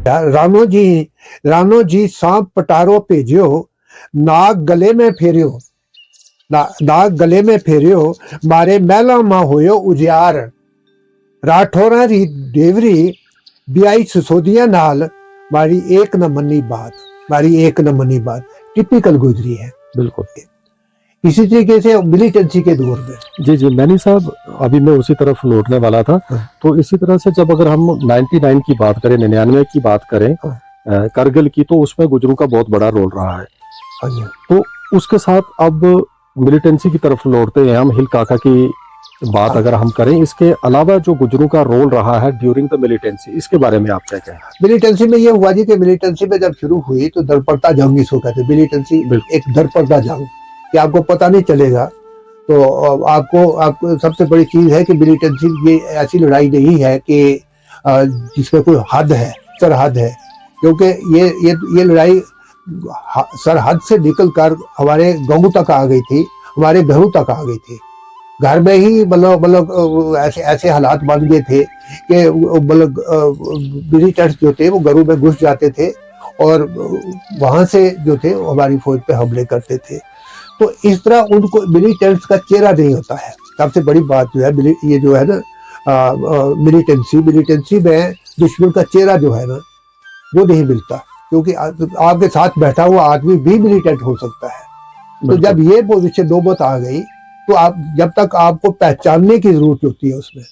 रानो जी सांप पटारो भेजियो, नाग गले में फेरियो, नाग गले में फेरियो, मारे महला मां होयो उजियार, राठौरा री देवरी ब्याई सिसोदिया नाल, मारी एक न मनी बात, मारी एक न मनी बात। टिपिकल गुजरी है बिल्कुल। इसी तरीके से मिलिटेंसी के दौर में। जी जी मैनी साहब, अभी मैं उसी तरफ लौटने वाला था। तो इसी तरह से जब अगर हम 99 की बात करें, 99 की बात करें, करगिल की, तो उसमें गुजरों का बहुत बड़ा रोल रहा है। तो उसके साथ अब मिलिटेंसी की तरफ लौटते हैं हम। हिल काका की बात अगर हम करें, इसके अलावा जो गुजरों का रोल रहा है ड्यूरिंग द मिलिटेंसी, इसके बारे में आप क्या कहें? मिलिटेंसी में ये हुआ जी कि मिलिटेंसी में जब शुरू हुई तो दरपड़ता जंग इसको कहते हैं। मिलिटेंसी एक दरपड़ता जंग, कि आपको पता नहीं चलेगा। तो आपको सबसे बड़ी चीज है कि मिलिटेंसी ये ऐसी लड़ाई नहीं है कि जिसमें कोई हद है, सरहद है, क्योंकि ये लड़ाई सरहद से निकलकर हमारे गांव तक आ गई थी, हमारे घरों तक आ गई थी। घर में ही मतलब ऐसे हालात बन गए थे कि मतलब मिलिटेंट्स जो थे वो घरों में घुस जाते थे और वहां से जो थे हमारी फौज पे हमले करते थे। तो इस तरह उनको मिलिटेंट्स का चेहरा नहीं होता है। सबसे बड़ी बात जो है ये जो है ना, मिलिटेंसी में दुश्मन का चेहरा जो है ना वो नहीं मिलता, क्योंकि आपके साथ बैठा हुआ आदमी भी मिलिटेंट हो सकता है। तो जब ये पोजीशन नौबत आ गई तो आप जब तक आपको पहचानने की जरूरत होती है उसमें,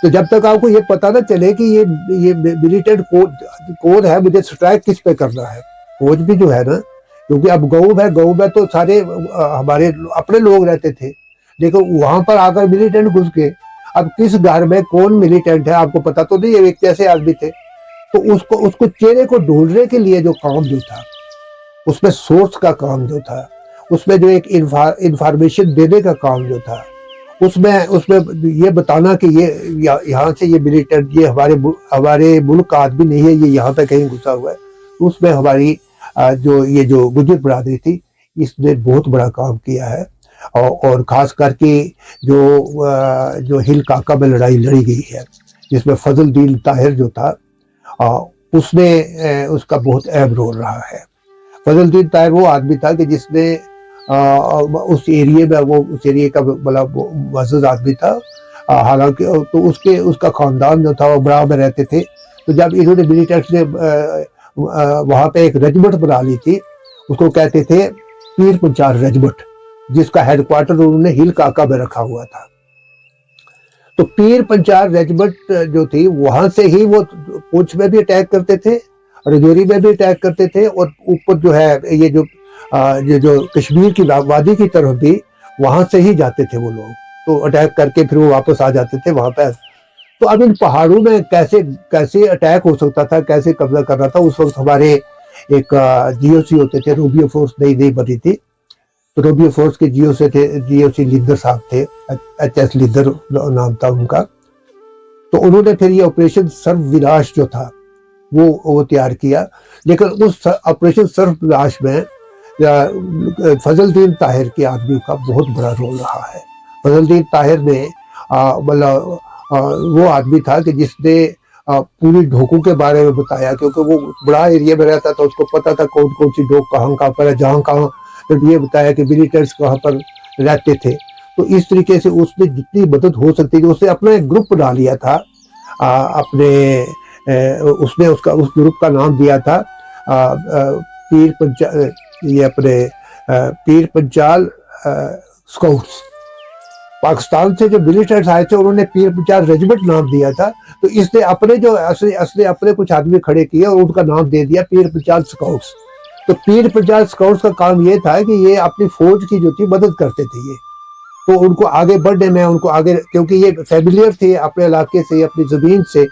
तो जब तक आपको ये पता ना चले कि ये मिलिटेंट कौन है, मुझे स्ट्राइक किस पे करना है। फौज भी जो है ना, क्योंकि अब गाँव में तो सारे हमारे अपने लोग रहते थे, लेकिन वहां पर आकर मिलिटेंट घुस गए। अब किस घर में कौन मिलिटेंट है आपको पता तो नहीं है। एक ऐसे आदमी थे, तो उसको चेहरे को ढूंढने के लिए जो काम जो था, उसमें सोर्स का काम जो था, उसमें जो एक इंफॉर्मेशन देने का काम जो था, उसमें ये बताना कि ये यहाँ से ये मिलिटेंट, ये हमारे मुल्क का आदमी नहीं है, ये यहाँ पे कहीं घुसा हुआ है। उसमें हमारी जो गुजर बरादरी थी, इसने बहुत बड़ा काम किया है। और खास करके जो हिल काका में लड़ाई लड़ी गई है, जिसमें फजलुद्दीन ताहिर जो था, उसका बहुत अहम रोल रहा है। फजलुद्दीन ताहिर वो आदमी था कि जिसने उस एरिया का मतलब मज़दूर आदमी था। हालांकि तो उसका खानदान जो था वो बड़ा में रहते थे। तो जब इन्होंने मिलिटेंट्स ने वहाँ पे एक रेजिमेंट बना ली थी, उसको कहते थे पीर पंचाल रेजिमेंट, जिसका हेडक्वार्टर उन्होंने हिल काका में रखा हुआ था। तो पीर पंचाल रेजिमेंट जो थी, वहां से ही वो पुंछ में भी अटैक करते थे, रजौरी में भी अटैक करते थे, और ऊपर जो है ये जो कश्मीर की वादी की तरफ भी वहां से ही जाते थे वो लोग। तो अटैक करके फिर वो वापस आ जाते थे वहां पे। तो अब इन पहाड़ों में कैसे अटैक हो सकता था, कैसे कब्जा करना था। उस वक्त हमारे एक जीओसी होते थे, रोबियो फोर्स नई बनी थी। तो रोबियो फोर्स के जीओसी लीडर साहब थे, एचएस लीडर नाम था उनका। तो उन्होंने फिर ये ऑपरेशन सर्व विनाश जो था वो तैयार किया। लेकिन उस ऑपरेशन सर्व विनाश में फजलुद्दीन ताहिर के आदमी का बहुत बड़ा रोल रहा है। फजलुद्दीन ताहिर ने मतलब वो आदमी था कि जिसने पूरी ढोकों के बारे में बताया, क्योंकि वो बड़ा एरिया में रहता था, उसको पता था कौन कौन सी ढोक कहाँ पर है, जहाँ कहाँ। फिर ये बताया कि मिलिटेंट्स कहाँ पर रहते थे। तो इस तरीके से उसने जितनी मदद हो सकती थी, उसने अपना एक ग्रुप बना लिया था। उसने उस ग्रुप का नाम दिया था पीर पंचाल स्काउट्स। पाकिस्तान से जो मिलिटेंट्स आए थे उन्होंने पीर पंचाल रेजिमेंट नाम दिया था। तो इसने अपने कुछ आदमी खड़े किए और उनका नाम दे दिया पीर पंचाल स्काउट्स। तो पीर पंचाल स्काउट्स का काम ये था कि ये अपनी फौज की जो थी मदद करते थे। ये तो उनको आगे बढ़ने में, उनको आगे, क्योंकि ये फैमिलियर थे अपने इलाके से, अपनी जमीन से,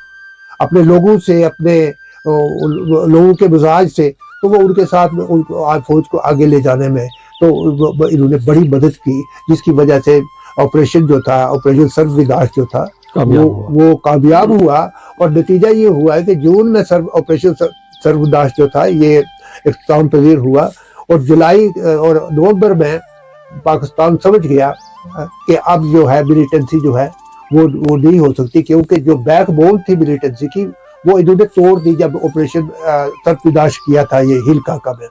अपने लोगों से, अपने लोगों के मिजाज से, तो वो उनके साथ में उनको फौज को आगे ले जाने में तो इन्होंने बड़ी मदद की, जिसकी वजह से ऑपरेशन जो था, ऑपरेशन सर्व विनाश जो था, वो कामयाब हुआ। और नतीजा ये हुआ है कि जून में ऑपरेशन सर्व विनाश जो था ये इख्तिताम पजीर हुआ, और जुलाई और नवंबर में पाकिस्तान समझ गया कि अब जो है मिलिटेंसी जो है वो नहीं हो सकती, क्योंकि जो बैकबोन थी मिलिटेंसी की वो इन्होंने तोड़ दी जब ऑपरेशन तर्कविनाश किया था ये हिल काका में।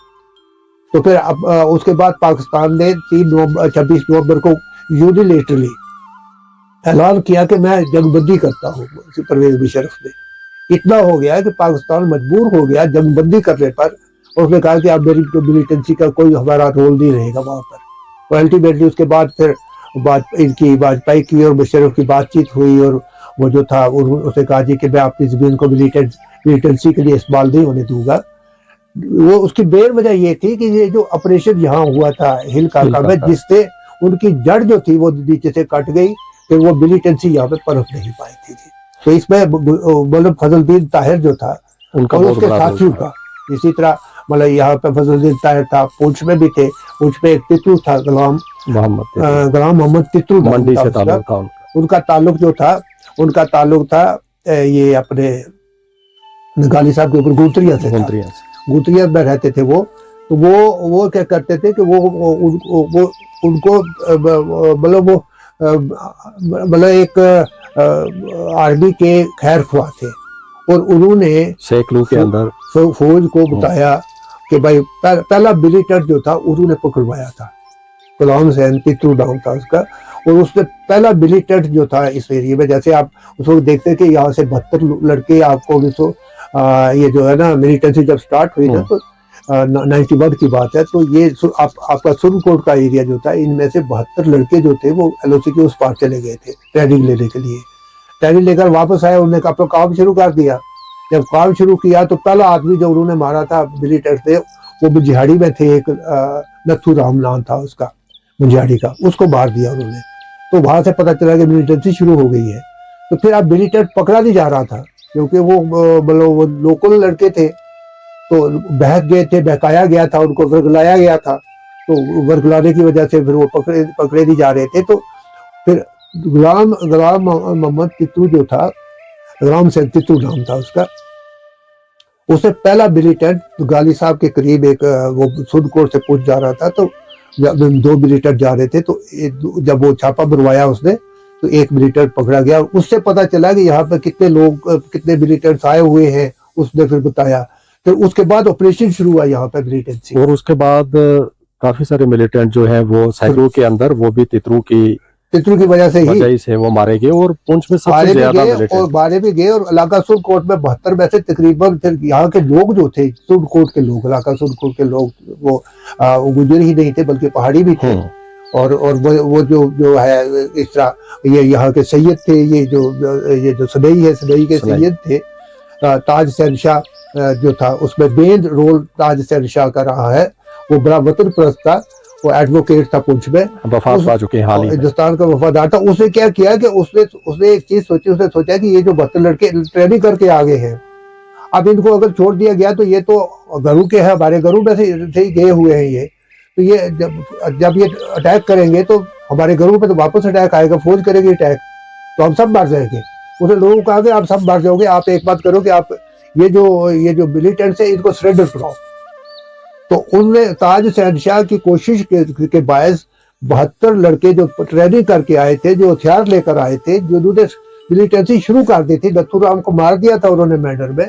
तो फिर अब उसके बाद पाकिस्तान ने 26 नवंबर को यूनिलेटरली ऐलान किया कि मैं जंगबंदी करता हूँ। परवेज मुशर्रफ ने इतना हो गया कि पाकिस्तान मजबूर हो गया जंगबंदी करने पर। उसने कहा कि अब मेरी मिलिटेंसी का कोई हमारा रोल नहीं रहेगा वहां पर। तो अल्टीमेटली उसके बाद फिर इनकी वाजपेयी की और मुशर्रफ की बातचीत हुई और वो जो था उसने कहा जी कि मैं अपनी जमीन को मिलिटेंसी के लिए इस्तेमाल नहीं होने दूंगा। वो उसकी मेन वजह ये थी कि ये जो ऑपरेशन यहाँ हुआ था हिल काका में, जिससे उनकी जड़ जो थी वो नीचे से कट गई, फिर वो मिलिटेंसी यहाँ पे पनप नहीं पाई थी जी। तो इसमें मतलब फजलुद्दीन ताहिर जो था उनका और उसके साथियों का, इसी तरह मतलब यहाँ पे फजलुद्दीन ताहिर था, पुंछ में भी थे। पुंछ में एक तितरू था गुलाम मोहम्मद तितरू, मंडी से ताल्लुक था उनका ताल्लुक जो था, उनका ताल्लुक था ये अपने गाली साहब के ऊपर गुतरिया से, गुतरिया में रहते थे वो। तो वो क्या करते थे कि वो उनको मतलब एक आर्मी के खैर ख्वाह थे और उन्होंने सेकलू के अंदर फौज को बताया कि भाई पहला मिलिटेंट जो था उन्होंने पकड़वाया था, गुलाम हुसैन तितरू नाम था उसका। और उसने पहला मिलिटेंट जो था इस एरिया में, जैसे आप उस वक्त देखते हैं कि यहाँ से 72 लड़के आपको 1900 ये जो है ना मिलिटेंसी जब स्टार्ट हुई ना तो 91 की बात है। तो ये आपका सुरनकोट का एरिया जो था, इनमें से 72 लड़के जो थे वो LOC के उस पार चले गए थे ट्रेनिंग लेने के लिए। ट्रेनिंग लेकर वापस आए, उन्होंने अपना काम शुरू कर दिया। जब काम शुरू किया तो पहला आदमी जो उन्होंने मारा था मिलिटेंट थे वो मुंजिहाड़ी में थे, एक नथू राम नाम था उसका, मुंजिहाड़ी का, उसको मार दिया उन्होंने। तो वहां से पता चला कि मिलिटेंसी शुरू हो गई है। तो फिर अब मिलिटेंट पकड़ा नहीं जा रहा था क्योंकि वो मतलब वो लोकल लड़के थे, तो बहक गए थे, बहकाया गया था, उनको वर्गलाया गया था। तो वर्गलाने की वजह से फिर वो पकड़े नहीं जा रहे थे। तो फिर गुलाम मोहम्मद तितरू जो था, गुलाम हुसैन तितरू नाम था उसका, उसे पहला मिलिटेंट गाली साहब के करीब एक वो सुरनकोट से पूछ जा रहा था। तो जब 2 मिलिटेंट जा रहे थे तो जब वो छापा मरवाया उसने तो एक मिलिटेंट पकड़ा गया। उससे पता चला कि यहाँ पे कितने लोग, कितने मिलिटेंट्स आए हुए हैं, उसने फिर बताया। फिर उसके बाद ऑपरेशन शुरू हुआ यहाँ पे मिलिटेंसी। और उसके बाद काफी सारे मिलिटेंट जो हैं वो साइकिल के अंदर, वो भी तितरू की वजह से वो मारे गए। और पुंछ में सबसे ज्यादा और मारे भी गए। और इलाका सुरनकोट में 72 में से तकरीबन फिर यहाँ के लोग जो थे, सुरनकोट के लोग, इलाका सुरनकोट के लोग, वो गुजर ही नहीं थे बल्कि पहाड़ी भी थे। और वो जो है इस तरह ये यहाँ के सैयद थे, ये जो सदई है, सदई के सैयद थे। ताज शहनशाह जो था उसमें मेन रोल ताज शहनशाह का रहा है। वो बड़ा वतन परस्त था, वो एडवोकेट था, पुंछ में वफात पा चुके हैं हाल ही में, हिंदुस्तान का वफादार था। उसने क्या किया कि उसने एक चीज सोची, उसने सोचा कि ये जो 72 लड़के ट्रेनिंग करके आ गए हैं, अब इनको अगर छोड़ दिया गया तो ये तो घरों के हैं, हमारे घरों में से ही गए हुए हैं ये, तो ये जब ये अटैक करेंगे तो हमारे घरों पे तो वापस अटैक आएगा, फौज करेगी अटैक, तो हम सब मर जाएंगे। उसने लोगों को कहा कि आप सब मर जाओगे, आप एक बात करो कि आप ये जो मिलिटेंट्स है इनको सरेंडर कराओ। तो उनने ताज शहनशाह की कोशिश के बायस 72 लड़के जो ट्रेनिंग करके आए थे, जो हथियार लेकर आए थे, जो उन्होंने मिलिटेंसी शुरू कर दी थी, नथू राम को मार दिया था उन्होंने मैडर में।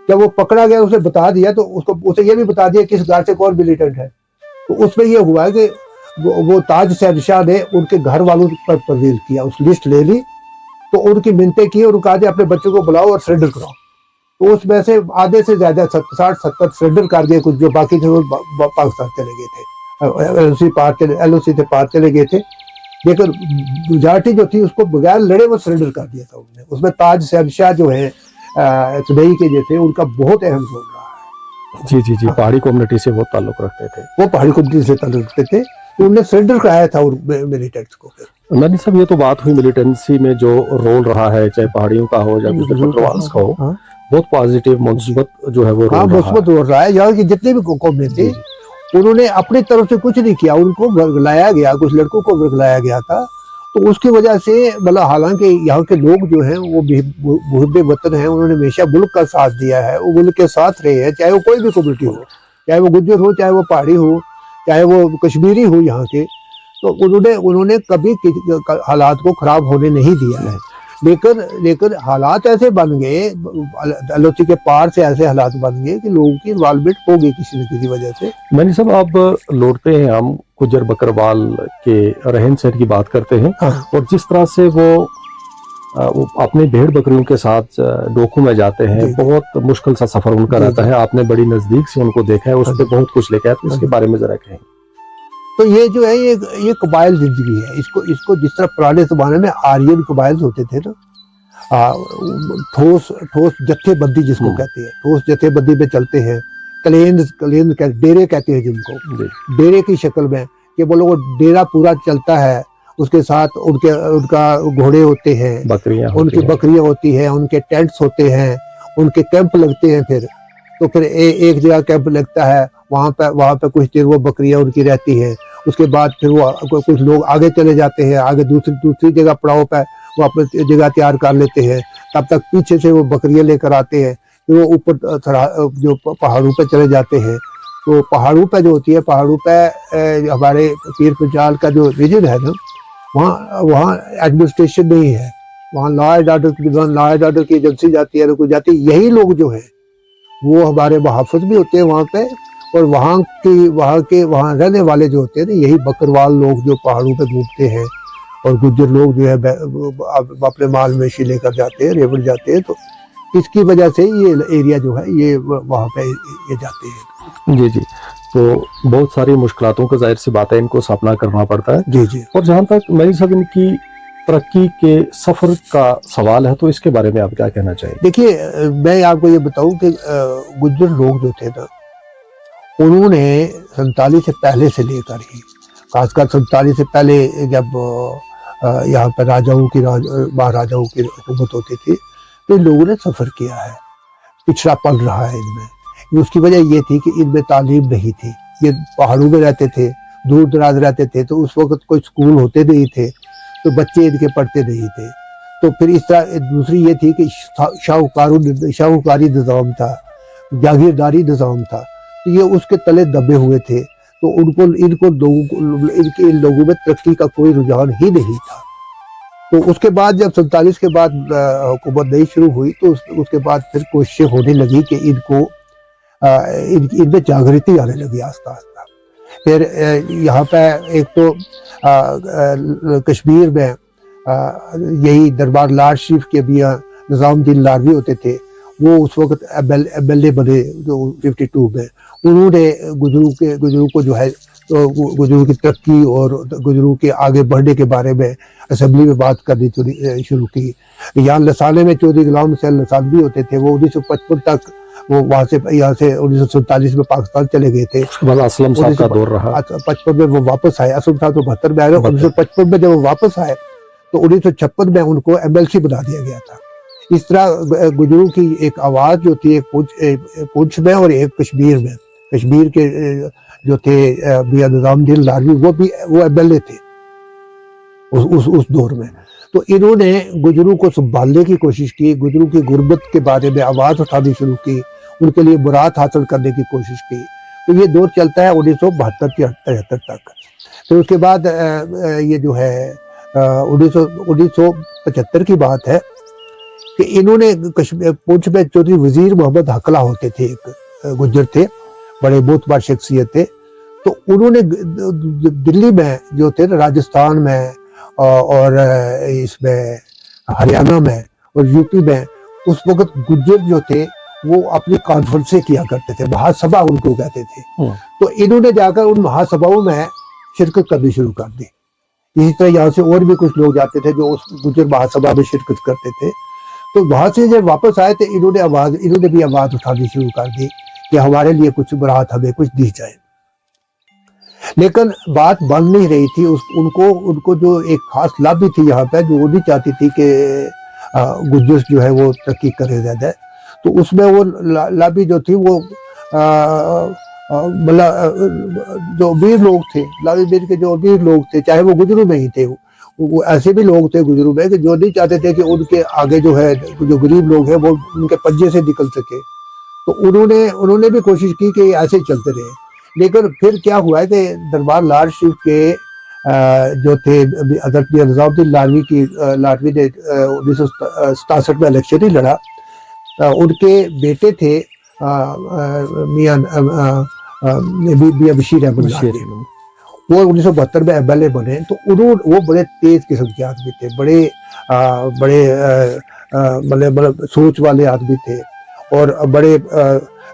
जब वो पकड़ा गया उसे बता दिया, तो उसे ये भी बता दिया किस घर से कौन मिलिटेंट है। तो उसमें ये हुआ कि वो ताज शहनशाह ने उनके घर वालों पर परवेज किया, उस लिस्ट ले ली, तो उनकी मिन्नतें की और कहा अपने बच्चों को बुलाओ और सरेंडर कराओ। तो उसमें से आधे से ज्यादा 60-70 सरेंडर कर दिए, कुछ जो बाकी थे वो पाकिस्तान चले गए थे, LOC से पार चले गए थे। लेकिन मेजॉरिटी जो थी उसको बगैर लड़े वो सरेंडर कर दिया था उन्होंने। उसमें ताज शहनशाह जो है सुबई के जो थे, उनका बहुत अहम रोल रहा है। जी, पहाड़ी कम्युनिटी से वो ताल्लुक रखते थे, वो पहाड़ी कम्युनिटी से ताल्लुक रखते थे, तो उन्होंने सरेंडर कराया था मिलिटेंट्स को। मैंने सब ये तो बात हुई मिलिटेंसी में जो रोल रहा है, चाहे पहाड़ियों का हो या गुजर का हो, बहुत पॉजिटिव मुस्बत जो है वो मुस्बत रोल रहा है। यहाँ की जितने भी कौमें थी उन्होंने अपनी तरफ से कुछ नहीं किया, उनको वर्गलाया गया, कुछ लड़कों को वर्गलाया गया था। तो उसकी वजह से मतलब हालांकि यहाँ के लोग जो हैं वो मुहब्बे वतन हैं, उन्होंने हमेशा मुल्क का साथ दिया है, वो मुल्क के साथ रहे हैं, चाहे वो कोई भी कम्युनिटी हो, चाहे वो गुज्जर हो, चाहे वो पहाड़ी हो, चाहे वो कश्मीरी हो यहाँ के। तो उन्होंने कभी हालात को खराब होने नहीं दिया है। लेकिन लेकिन हालात ऐसे बन गए, एलओसी के पार से ऐसे हालात बन गए कि लोगों की इन्वॉल्वमेंट हो गई किसी न किसी वजह से। मैंने सब अब लौटते हैं हम गुज्जर बकरवाल के रहन सहन की बात करते हैं, हाँ और जिस तरह से वो अपने भेड़ बकरियों के साथ डोकू में जाते हैं, जी बहुत मुश्किल सा सफर उनका जी रहता जी। है। आपने बड़ी नजदीक से उनको देखा है, उस हाँ पर जी बहुत कुछ लिखा है, तो हाँ इसके जी। बारे में जरा कहें। तो ये जो है ये कबाइल जिंदगी है। इसको इसको जिस तरह पुराने जमाने में आर्यन कबाइल होते थे ना, आ, ठोस ठोस जत्थेबंदी जिसको हम्म, कहते हैं, ठोस जत्थेबंदी में चलते हैं। कलेन डेरे कहते हैं जिनको, जी डेरे की शक्ल में, कि वो लोग डेरा पूरा चलता है। उसके साथ उनके उनका घोड़े होते हैं, बकरियां होती उनकी हैं। बकरियां होती हैं, उनके टेंट्स होते हैं, उनके कैंप लगते हैं। फिर तो फिर एक जगह कैंप लगता है, वहां पे कुछ देर वो बकरियां उनकी रहती हैं। उसके बाद फिर वो कुछ लोग आगे चले जाते हैं, आगे दूसरी दूसरी जगह पड़ाव पे वो अपनी जगह तैयार कर लेते हैं। तब तक पीछे से वो बकरियां लेकर आते हैं, फिर वो ऊपर जो पहाड़ों पे चले जाते हैं। तो पहाड़ों पे जो होती है, पहाड़ों पे हमारे पीर पंजाल का जो रीजन है ना, वहाँ वहाँ एडमिनिस्ट्रेशन नहीं है। वहाँ लॉ एंड ऑर्डर की एजेंसी जाती है, रुक जाती है। यही लोग जो है वो हमारे मुहाफ़िज़ भी होते हैं वहाँ पे, और वहाँ रहने वाले जो होते हैं ना, यही बकरवाल लोग जो पहाड़ों पे घूमते हैं। और गुज्जर लोग जो है अपने माल मवेशी लेकर जाते हैं, रेवड़ जाते हैं। तो इसकी वजह से ये एरिया जो है ये वहाँ पे ये जाते हैं। जी जी। तो बहुत सारी मुश्किलातों का जाहिर सी बात है, इनको सामना करना पड़ता है। जी जी। और जहाँ तक मेरी सब इनकी तरक्की के सफर का सवाल है, तो इसके बारे में आप क्या कहना चाहेंगे? देखिए, मैं आपको ये बताऊं कि गुज्जर लोग जो थे ना, उन्होंने 47 से पहले से लेकर ही, खासकर 47 से पहले जब यहाँ पर महाराजाओं की हुकूमत होती थी, तो इन लोगों ने सफ़र किया है। पिछड़ापन रहा है इनमें। उसकी वजह ये थी कि इनमें तालीम नहीं थी। ये पहाड़ों में रहते थे, दूर दराज रहते थे, तो उस वक्त कोई स्कूल होते नहीं थे, तो बच्चे इनके पढ़ते नहीं थे। तो फिर इस तरह दूसरी ये थी कि शाहूकारी निज़ाम था, जागीरदारी निज़ाम था, तो ये उसके तले दबे हुए थे। तो उनको इनको लोगों को इन लोगों में तरक्की का कोई रुझान ही नहीं था। तो उसके बाद जब 47 के बाद हुकूमत नई शुरू हुई, तो उसके बाद फिर कोशिशें होने लगी कि इनमें जागृति आने लगी आस्ता आस्ता। फिर यहाँ पे एक तो कश्मीर में यही दरबार लाल शरीफ के भी निज़ामुद्दीन लारवी होते थे। वो उस वक्त एमएलए बने जो 52 में। उन्होंने गुजरों को जो है, तो गुजरों की तरक्की और गुजरों के आगे बढ़ने के बारे में असेंबली में बात करनी शुरू की। यहाँ लसाने में चौधरी गुलाम हुसैन लसानवी होते थे, वो 1955 तक वो वहाँ से यहाँ से 1947 में पाकिस्तान चले गए थे। उसके बाद असलम साहब का दौर रहा। 1955 में वो वापस आए। असलम साहब तो 72 में आए। 1955 में जब वो वापस आए, तो 1956 में उनको एमएलसी बना दिया गया था। इस तरह गुजरों की एक आवाज़ जो थी, एक पुंछ में और एक कश्मीर में। कश्मीर के जो थे मियां निज़ामुद्दीन लारवी, वो एमएलए थे उस दौर में। तो इन्होंने गुजरों को संभालने की कोशिश की, गुजरों की गुर्बत के बारे में आवाज़ उठानी शुरू की, उनके लिए मुराद हासिल करने की कोशिश की। तो ये दौर चलता है 1972-73 तक। फिर उसके बाद ये जो है 1975 की बात है कि इन्होंने कश्मीर पुंछ में चौधरी वजीर मोहम्मद हकला होते थे, एक गुज्जर थे, बड़े मोतबर शख्सियत थे। तो उन्होंने दिल्ली में जो थे ना, राजस्थान में और इसमें हरियाणा में और यूपी में, उस वक्त गुज्जर जो थे वो अपनी कॉन्फ्रेंसें किया करते थे, महासभा उनको कहते थे। तो इन्होंने जाकर उन महासभाओं में शिरकत करनी शुरू कर दी। इसी तरह यहाँ से और भी कुछ लोग जाते थे जो उस गुज्जर महासभा में शिरकत करते थे। तो वहां से जब वापस आए थे, इन्होंने भी आवाज उठानी शुरू कर दी कि हमारे लिए कुछ बरात हमें कुछ दी जाए। लेकिन बात बन नहीं रही थी। उनको जो एक खास लाभी थी यहाँ पे, जो वो नहीं चाहती थी कि गुज्जर जो है वो तरक्की करे ज्यादा। तो उसमें वो लाभी जो थी वो मतलब जो अमीर लोग थे, लाभी मीर के जो अमीर लोग थे, चाहे वो गुजरों में ही थे, वो ऐसे भी लोग थे गुजरों में कि जो नहीं चाहते थे कि उनके आगे जो है, जो गरीब लोग हैं, वो उनके पंजे से निकल सके। तो उन्होंने भी कोशिश की कि ऐसे ही चलते रहे। लेकिन फिर क्या हुआ है कि दरबार लाल शरीफ के जो थे हजरत मियां रज़ाउद्दीन लारवी ने 1967 में इलेक्शन ही लड़ा। उनके बेटे थे मियां मियां बशीर अहमद बशीर लारवी। अहमद। वो 1972 में एमएलए बने, तो वो बड़े तेज किस्म के आदमी थे, मतलब सोच वाले आदमी थे, और बड़े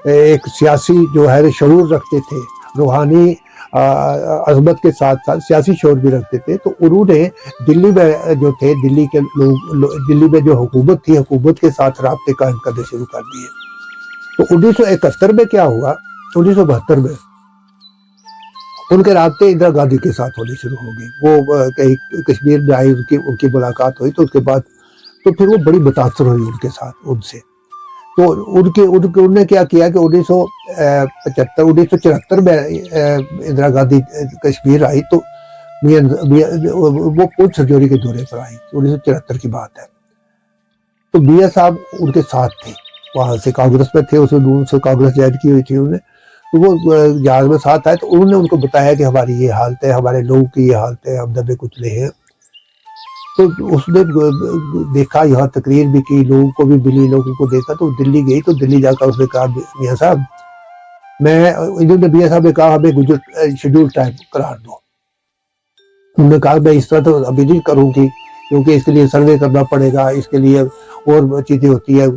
एक सियासी जो है शऊर रखते थे, रूहानी अजमत के साथ साथ सियासी शऊर भी रखते थे। तो उन्होंने दिल्ली में जो थे, दिल्ली के दिल्ली में जो हुकूमत थी, हुकूमत के साथ राब्ते कायम करने शुरू कर दिए। तो 1971 में क्या हुआ, 1972 में उनके राब्ते इंदिरा गांधी के साथ होने शुरू हो गए। वो कहीं कश्मीर में आई, उनकी मुलाकात हुई, तो उसके बाद तो फिर वो बड़ी मुतासर हुई उनके साथ, उनसे। तो उनके उनके उन्होंने क्या किया कि 1974 में इंदिरा गांधी कश्मीर आई, तो वो पुंछ रजौरी के दौरे पर आई, 1974 की बात है। तो मियां साहब उनके साथ थे, वहां से कांग्रेस में थे, उसने कांग्रेस ज्वाइन की हुई थी उन्होंने। तो वो जहाज में साथ आए, तो उन्होंने उनको बताया कि हमारी ये हालत है, हमारे लोगों की ये हालत है, हम दबे कुचले हैं। तो उसने देखा, यहाँ तकरीर भी की, लोगों को भी मिली, लोगों को देखा। तो दिल्ली गई, तो दिल्ली जाकर उसने कहा, मियां साहब इन्होंने मियां साहब ने कहा हमें गुजर शेड्यूल टाइम करार दो। उन्होंने कहा मैं इस तरह तो अभी नहीं करूँगी, क्योंकि इसके लिए सर्वे करना पड़ेगा, इसके लिए और चीज़ें होती है,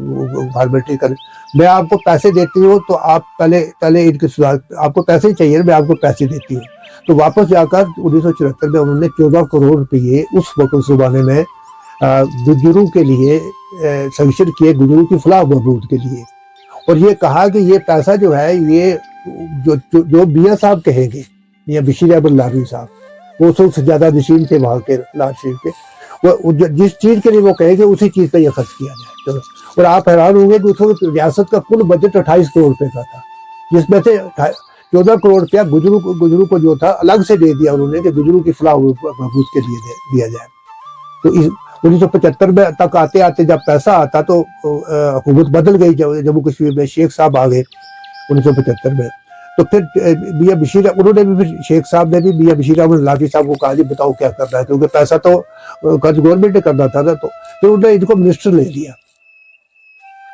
फार्मेलिटी कर। मैं आपको पैसे देती हूँ, तो आप पहले इनके सुधार, आपको पैसे ही चाहिए, मैं आपको पैसे देती हूँ। तो वापस जाकर 1974 में उन्होंने 14 करोड़ रुपये उस वक्त उस जमाने में गुजरों के लिए संक्शन किए, गुजरों की फलाह बहबूद के लिए। और ये कहा कि ये पैसा जो है, ये जो मियां साहब कहेंगे, मियां बशीर अहमद लारवी साहब, वो सबसे ज्यादा नशीन थे वहां के लाल शरीफ के, वो जिस चीज के लिए वो कहेंगे उसी चीज का ये खर्च किया जाए। चलो, और आप हैरान होंगे कि उस वक्त रियासत का कुल बजट 28 करोड़ रुपए का था, जिसमें से 14 करोड़ रुपया गुजरों को जो था अलग से दे दिया उन्होंने, कि गुजरों की फलाह बहबूद के लिए दिया जाए। तो इस 1975 में तक आते आते जब पैसा आता, तो हुकूमत बदल गई, जम्मू कश्मीर में शेख साहब आ गए 1975 में। तो फिर मियां बशीर, उन्होंने भी, फिर शेख साहब ने भी मियां बशीर अहमद लारवी साहब को कहा, जी बताओ क्या करना है, क्योंकि पैसा तो खर्च गवर्नमेंट ने करना था ना। तो फिर उन्होंने इनको मिनिस्टर ले लिया।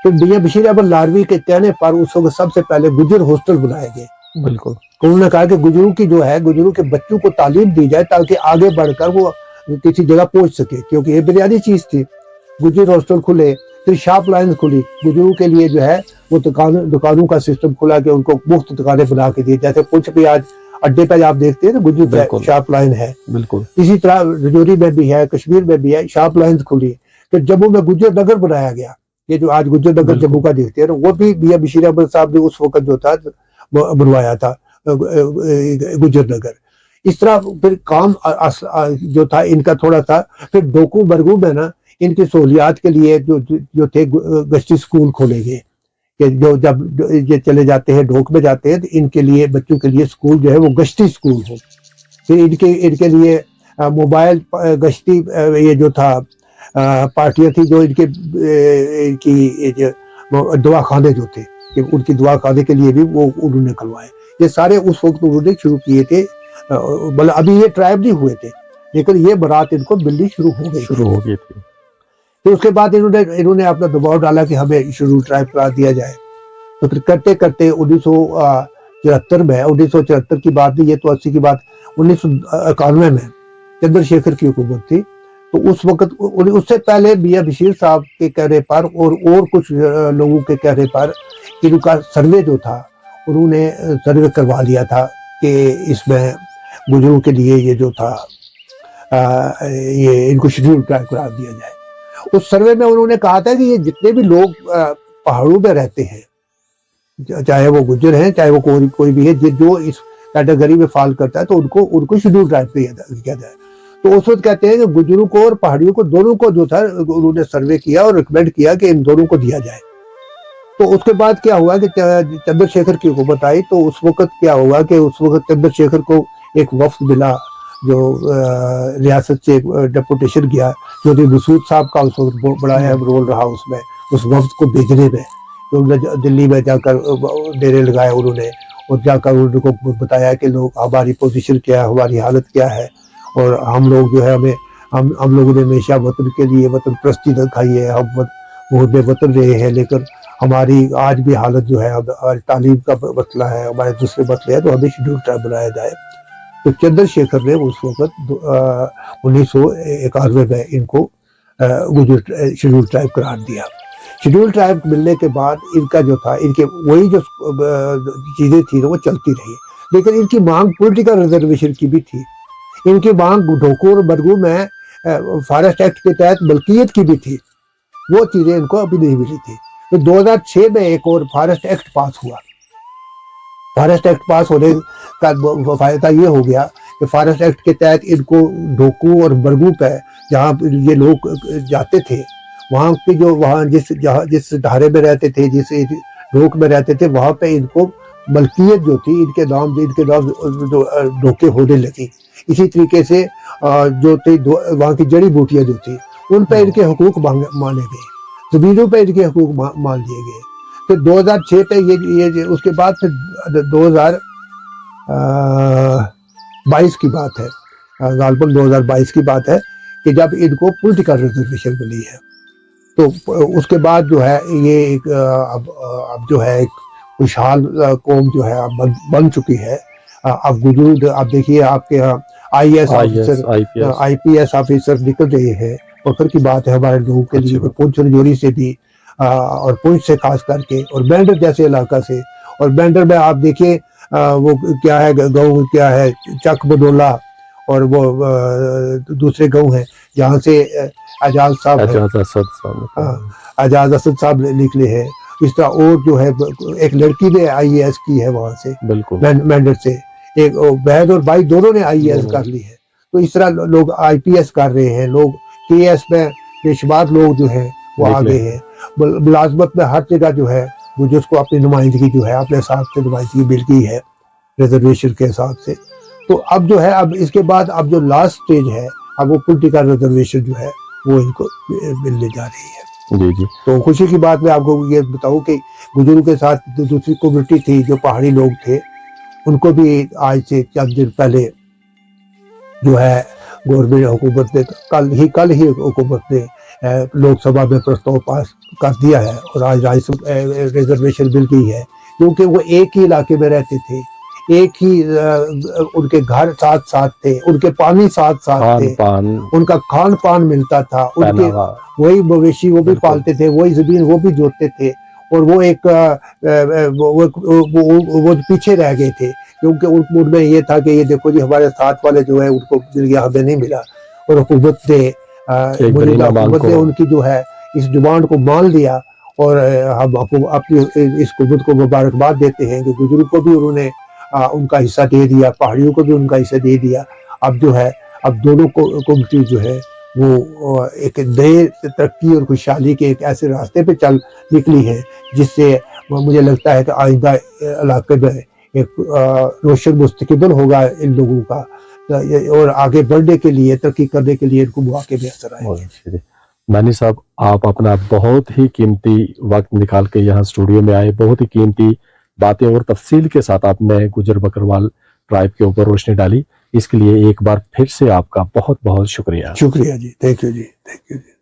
तो मियां बशीर अहमद लारवी के कहने पर उस वक्त सबसे पहले गुजर हॉस्टल बनाए गए। बिल्कुल। उन्होंने कहा कि गुजरों की जो है, गुजरों के बच्चों को तालीम दी जाए, ताकि आगे बढ़कर वो किसी जगह पहुंच सके, क्योंकि ये बुनियादी चीज थी। गुजर हॉस्टल खुले, फिर शॉप लाइन खुली गुजरों के लिए, जो है वो दुकानों का सिस्टम खुला, कि उनको मुफ्त दुकानें बना के दी। जैसे पुंछ भी आज अड्डे पे आप देखते हैं ना, गुजर शॉप लाइन है, बिल्कुल इसी तरह रजौरी में भी है, कश्मीर में भी है, शॉप लाइन खुली। फिर जम्मू में गुजर नगर बनाया गया, ये जो आज गुजर नगर जम्मू का देखते हैं ना, वो भी मियां बशीर अहमद साहब ने उस वक्त जो था बनवाया था, गुजर नगर। इस तरह फिर काम जो था इनका थोड़ा था। फिर डोकू बरगू में ना, इनकी सहूलियात के लिए जो थे गश्ती स्कूल खोले गए, कि जो जब ये चले जाते हैं, डोक में जाते हैं, तो इनके लिए, बच्चों के लिए स्कूल जो है वो गश्ती स्कूल हो। फिर इनके लिए मोबाइल गश्ती, ये जो था पार्टियां थी, जो इनकी जो दवाखाने जो थे, कि उनकी दवाखाने के लिए भी वो उन्होंने करवाए। ये सारे उस वक्त उन्होंने शुरू किए थे। मतलब अभी ये ट्राइब नहीं हुए थे, लेकिन ये बारात इनको मिलनी शुरू हो गई थी। फिर उसके बाद इन्होंने अपना दबाव डाला कि हमें शेड्यूल ट्राइब करा दिया जाए। तो फिर करते करते 1974 की बात नहीं, ये तो 80 की बात, 1991 में चंद्रशेखर की हुकूमत थी। तो उस वक्त, उससे पहले मियां बशीर साहब के कहने पर और कुछ लोगों के कहने पर इनका सर्वे जो था, उन्होंने सर्वे करवा लिया था कि इसमें गुजरों के लिए ये जो था ये इनको शेड्यूल ट्राइब करार दिया जाए। उस सर्वे में उन्होंने कहा था कि ये जितने भी लोग पहाड़ों में रहते हैं, चाहे वो गुज्जर हैं, चाहे वो कोई भी है, जो इस कैटेगरी में फॉल करता है, तो उनको शेड्यूल ट्राइब किया जाए। तो उस वक्त कहते हैं कि गुज्जरों को और पहाड़ियों को, दोनों को जो था, उन्होंने सर्वे किया और रिकमेंड किया कि इन दोनों को दिया जाए। तो उसके बाद क्या हुआ कि चंद्रशेखर की हुकूमत आई। तो उस वक्त क्या हुआ कि उस वक्त चंद्रशेखर को एक वफ्द मिला, जो रियासत से डेपुटेशन गया, चौधरी मसूद साहब का उस वक्त बड़ा अहम रोल रहा उसमें, उस वफ्द को भेजने में। तो उन्होंने दिल्ली में जाकर डेरे लगाए उन्होंने, और जाकर उनको बताया कि लोग, हमारी पोजीशन क्या है, हमारी हालत क्या है। और हम लोग जो है हम लोगों ने हमेशा वतन के लिए वतन प्रस्ती दिखाई है। हम बहुत बेवतन रहे हैं, लेकिन हमारी आज भी हालत जो है, अब तालीम का मसला है, हमारे दूसरे मसले हैं, तो हमें शेड्यूल ट्राइब बनाया जाए। तो चंद्रशेखर ने उस वक्त 1991 में इनको गुजर शेड्यूल ट्राइब करार दिया। शेड्यूल ट्राइब मिलने के बाद इनका जो था, इनके वही जो चीज़ें थी वो चलती रही, लेकिन इनकी मांग पॉलिटिकल रिजर्वेशन की भी थी। इनकी मांग ढोकू और बरगू में फॉरेस्ट एक्ट के तहत मलकियत की भी थी, वो चीज़ें इनको अभी नहीं मिली थी। तो 2006 में एक और फॉरेस्ट एक्ट पास हुआ। फॉरेस्ट एक्ट पास होने का फायदा ये हो गया कि फॉरेस्ट एक्ट के तहत इनको ढोकू और बरगू पे जहाँ ये लोग जाते थे, वहाँ के जो वहाँ जिस ढारे में रहते थे, जिस ढोक में रहते थे, वहाँ पे इनको मलकियत जो थी इनके नाम जो ढोके होने लगी। इसी तरीके से जो थी वहाँ की जड़ी बूटियाँ जो थी उन पर इनके हकूक माने गए, जमीनों पर इनके हकूक मान लिए गए। तो 2006 पे ये उसके बाद फिर 2022 की बात है, गालबन 2022 की बात है कि जब इनको पॉलिटिकल रिजर्वेशन मिली है। तो उसके बाद जो है ये एक अब जो है एक खुशहाल कौम जो है अब बन चुकी है। अब गुजूर आप देखिए, आपके यहाँ IAS ऑफिसर IPS ऑफिसर निकल रहे हैं। फख्र की बात है हमारे लोगों के लिए, पुंछ रजौरी से भी और पुंछ से खास करके, और बैंडर जैसे इलाका से। और बैंडर में आप देखिए वो क्या है, गाँव क्या है, चक बदौला, और वो दूसरे गाँव हैं जहाँ से आजाद साहब है, आजाद असद साहब निकले हैं। इस तरह और जो है एक लड़की ने IAS की है वहां से, मैंडर से, एक बहन और भाई दोनों ने IAS कर ली है। तो इस तरह लोग IPS कर रहे हैं, लोग KS में पेशवार लोग जो है वो आगे हैं। मुलाजमत में हर जगह जो है वो जिसको अपनी नुमाइंदगी जो है अपने हिसाब से नुमाइंदगी मिल गई है रिजर्वेशन के हिसाब से। तो अब जो है, अब इसके बाद अब जो लास्ट स्टेज है, अब वो पॉलिटिकल रिजर्वेशन जो है वो इनको मिलने जा रही है। जी। तो खुशी की बात मैं आपको ये बताऊं कि गुजरों के साथ दूसरी कम्युनिटी थी जो पहाड़ी लोग थे, उनको भी आज से चंद दिन पहले जो है गवर्नमेंट हुकूमत ने कल ही हुकूमत ने लोकसभा में प्रस्ताव पास कर दिया है, और आज राज्यसभा रिजर्वेशन मिल गई है। क्योंकि वो एक ही इलाके में रहते थे, एक ही उनके घर साथ साथ थे, उनके पानी साथ साथ थे, उनका खान पान मिलता था, उनके वही मवेशी वो भी पालते थे, वही जमीन वो भी जोतते थे, और वो एक वो पीछे रह गए थे। क्योंकि उनमें ये था कि ये देखो जी हमारे साथ वाले जो है उनको मिल गया, हमें नहीं मिला। और हुकूमत ने उनकी जो है इस डिमांड को मान लिया, और हम अपनी इस हुकूमत को मुबारकबाद देते हैं कि गुजरों को भी उन्होंने उनका हिस्सा दे दिया, पहाड़ियों को भी उनका हिस्सा दे दिया। अब जो है, अब दोनों कम्युनिटी जो है वो एक नए तरक्की और खुशहाली के एक ऐसे रास्ते पे चल निकली है, जिससे मुझे लगता है कि आइंदा इलाके में एक रोशन मुस्तकबिल होगा इन लोगों का, और आगे बढ़ने के लिए, तरक्की करने के लिए इनको मौके बेहतर आएंगे। मैनी साहब, आप अपना बहुत ही कीमती वक्त निकाल के यहाँ स्टूडियो में आए, बहुत ही कीमती बातें और तफसील के साथ आपने गुजर बकरवाल ट्राइब के ऊपर रोशनी डाली। इसके लिए एक बार फिर से आपका बहुत बहुत शुक्रिया। शुक्रिया जी, thank you ji, thank you ji.